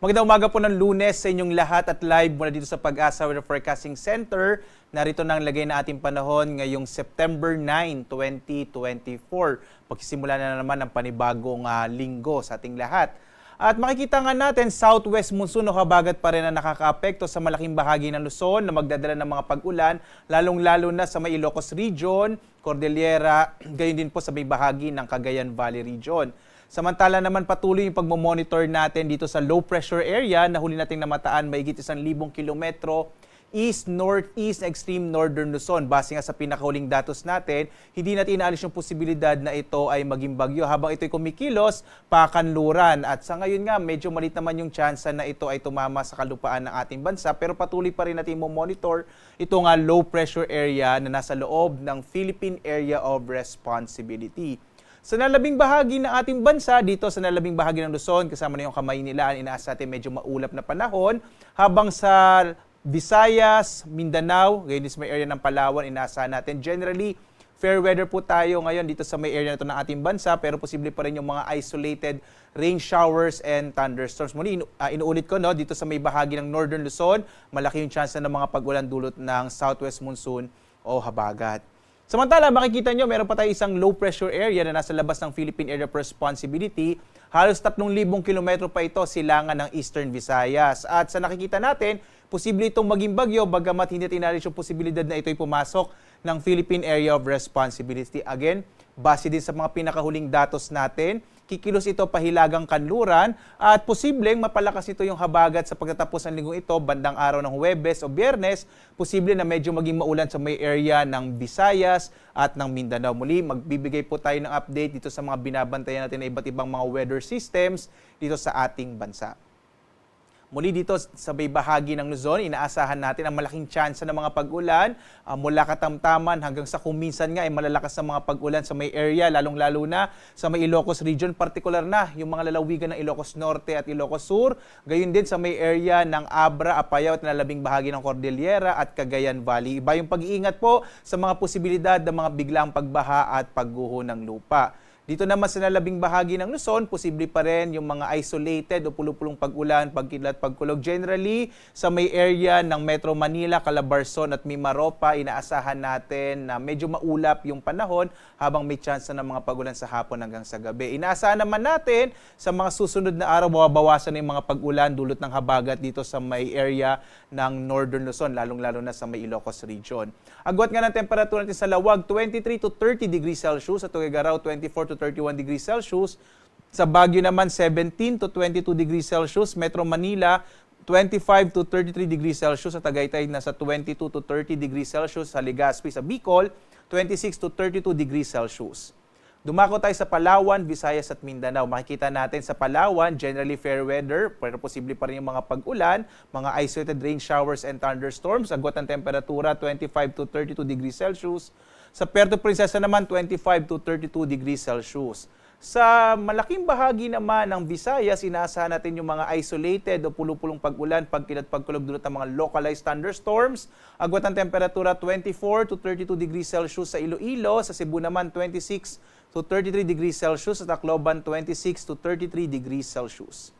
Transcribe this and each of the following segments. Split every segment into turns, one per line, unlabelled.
Magandang umaga po ng Lunes sa inyong lahat at live mula dito sa Pag-asa Weather Forecasting Center. Narito na ang lagay na ating panahon ngayong September 9, 2024. Pagsisimula na naman ang panibagong linggo sa ating lahat. At makikita nga natin, southwest monsoon o habagat pa rin na nakakaapekto sa malaking bahagi ng Luzon na magdadala ng mga pag-ulan, lalong-lalo na sa may Ilocos Region, Cordillera, gayon din po sa may bahagi ng Cagayan Valley Region. Samantala naman patuloy yung pagmomonitor natin dito sa low pressure area na huli nating namataan mahigit 1,000 kilometro east-northeast extreme northern Luzon. Base nga sa pinakahuling datos natin, hindi natin inaalis yung posibilidad na ito ay maging bagyo habang ito'y kumikilos pakanluran. At sa ngayon nga, medyo malit naman yung tsansa na ito ay tumama sa kalupaan ng ating bansa. Pero patuloy pa rin natin monitor ito nga low pressure area na nasa loob ng Philippine Area of Responsibility. Sa nalabing bahagi ng ating bansa, dito sa nalabing bahagi ng Luzon, kasama na yung Kamaynilaan, inaasa natin medyo maulap na panahon. Habang sa Visayas, Mindanao, ngayon sa may area ng Palawan, inaasa natin. Generally, fair weather po tayo ngayon dito sa may area na ito ng ating bansa, pero posible pa rin yung mga isolated rain showers and thunderstorms. Muli, inuulit ko, dito sa may bahagi ng Northern Luzon, malaki yung chance ng mga pag-ulan dulot ng southwest monsoon o habagat. Samantala, makikita nyo, meron pa tayo isang low pressure area na nasa labas ng Philippine Area of Responsibility. Halos 3,000 kilometro pa ito silangan ng Eastern Visayas. At sa nakikita natin, posible itong maging bagyo bagamat hindi tinalis yung posibilidad na ito'y pumasok ng Philippine Area of Responsibility. Again, base din sa mga pinakahuling datos natin, kikilos ito pahilagang kanluran at posibleng mapalakas ito yung habagat sa pagtatapos ng linggong ito bandang araw ng Huwebes o Biyernes. Posible na medyo maging maulan sa may area ng Visayas at ng Mindanao. Muli, magbibigay po tayo ng update dito sa mga binabantayan natin na iba't ibang mga weather systems dito sa ating bansa. Muli dito sa may bahagi ng Luzon, inaasahan natin ang malaking tsansa ng mga pag-ulan mula katamtaman hanggang sa kuminsan nga ay malalakas na mga pag-ulan sa may area, lalong-lalo na sa may Ilocos Region, partikular na yung mga lalawigan ng Ilocos Norte at Ilocos Sur, gayon din sa may area ng Abra, Apayao at nalabing bahagi ng Cordillera at Cagayan Valley. Iba yung pag-iingat po sa mga posibilidad ng mga biglang pagbaha at pagguho ng lupa. Dito naman sa nalabing bahagi ng Luzon, posible pa rin yung mga isolated o pulupulong pag-ulan, pagkidlat, pagkulog. Generally, sa may area ng Metro Manila, Calabarzon at Mimaropa, inaasahan natin na medyo maulap yung panahon habang may chance na ng mga pag-ulan sa hapon hanggang sa gabi. Inaasahan naman natin sa mga susunod na araw, mababawasan na yung mga pag-ulan dulot ng habagat dito sa may area ng Northern Luzon, lalong-lalo na sa may Ilocos Region. Agwat nga ng temperatura natin sa Lawag, 23 to 30 degrees Celsius, sa Tuguegarao, 24 to 31 degrees Celsius. Sa Baguio naman, 17 to 22 degrees Celsius. Metro Manila, 25 to 33 degrees Celsius. Sa Tagaytay, nasa 22 to 30 degrees Celsius. Sa Legazpi, sa Bicol, 26 to 32 degrees Celsius. Dumako tayo sa Palawan, Visayas at Mindanao. Makikita natin sa Palawan, generally fair weather, pero posible pa rin yung mga pag-ulan, mga isolated rain showers and thunderstorms. Agwat ang temperatura, 25 to 32 degrees Celsius. Sa Puerto Princesa naman, 25 to 32 degrees Celsius. Sa malaking bahagi naman ng Visayas, inaasahan natin yung mga isolated o pulupulong pag-ulan, pagkilat, pagkulog dulot ng mga localized thunderstorms. Agwat ang temperatura, 24 to 32 degrees Celsius sa Iloilo. Sa Cebu naman, 26 to 33 degrees Celsius. Sa Tacloban, 26 to 33 degrees Celsius.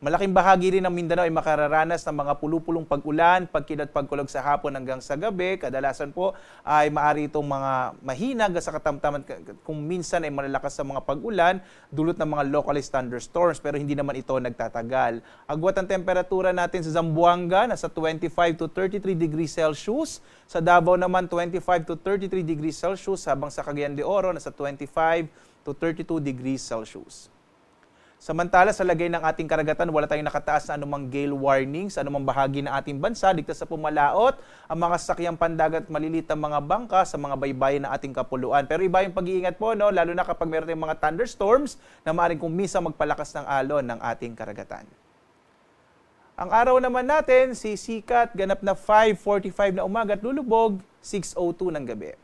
Malaking bahagi rin ng Mindanao ay makararanas ng mga pulupulong pag-ulan, pagkilat, pagkulog sa hapon hanggang sa gabi. Kadalasan po ay maaari itong mga mahina sa katamtaman, kung minsan ay malalakas sa mga pag-ulan, dulot ng mga localized thunderstorms, pero hindi naman ito nagtatagal. Agwat ang temperatura natin sa Zamboanga, nasa 25 to 33 degrees Celsius. Sa Davao naman, 25 to 33 degrees Celsius, habang sa Cagayan de Oro, nasa 25 to 32 degrees Celsius. Samantala, sa lagay ng ating karagatan, wala tayong nakataas na anumang gale warning sa anumang bahagi ng ating bansa. Ligtas sa pumalaot ang mga sasakyang pandagat at malilit na mga bangka sa mga baybayin ng ating kapuluan. Pero iba yung pag-iingat po, lalo na kapag meron tayong mga thunderstorms na maaaring kumisa magpalakas ng alon ng ating karagatan. Ang araw naman natin, sisikat, ganap na 5:45 na umaga at lulubog, 6:02 ng gabi.